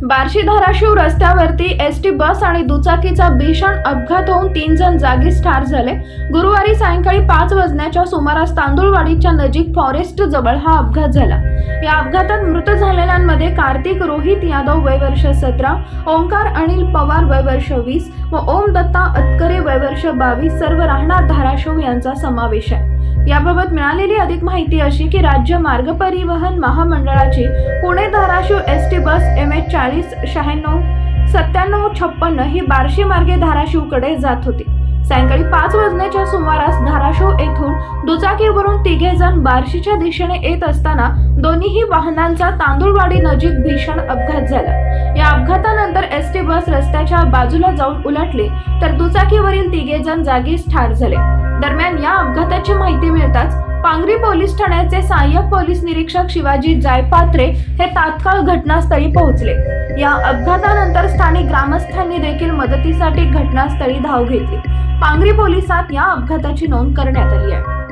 बार्शी धाराशिव रस्त्यावरती ST bus आणि दुचाकीचा भीषण अपघात होऊन 3 जण जागीच ठार झाले। गुरुवारी सायंकाळी 5 वाजण्याच्या सुमारास तांदुळवाडीच्या नजीक फॉरेस्ट जवळ हा अपघात झाला। या अपघातात मृत झालेल्यांमध्ये कार्तिक रोहित यादव वय वर्ष 17, ओंकार अनिल पवार वय वर्ष 20 व ओम दत्ता अतकरे वय वर्ष 22 सर्व राहणार धाराशिव यांचा समावेश आहे। याबाबत मिळालेली अधिक माहिती अशी की राज्य मार्ग परिवहन महामंडळाची Pune Dharashiv ST bus MH40 96 97 56 ही बार्शी मार्गे धाराशिवकडे जात होती। सायंकाळी 5 वाजण्याच्या सुमारास धाराशिव येथून दुचाकीवरून 3 जण बार्शीच्या दिशेने येत असताना दोन्हीही वाहनांचा तांदुळवाडी नजीक भीषण अपघात झाला। या अपघातानंतर एसटी बस रस्त्याच्या बाजूला जाऊन उलटली तर दुचाकीवरील 3 जण जागीच ठार झाले। दरम्यान या अपघाताची माहिती मिळताच पांगरी पोलीस ठाण्याचे सहाय्यक पोलीस निरीक्षक शिवाजी जायपात्रे हे तात्काळ घटनास्थळी पोहोचले। या अपघातानंतर स्थानिक ग्रामस्थांनी देखील मदतीसाठी घटनास्थळी धाव घेतली। पांगरी पोलिसात या अपघाताची नोंद करण्यात आली आहे।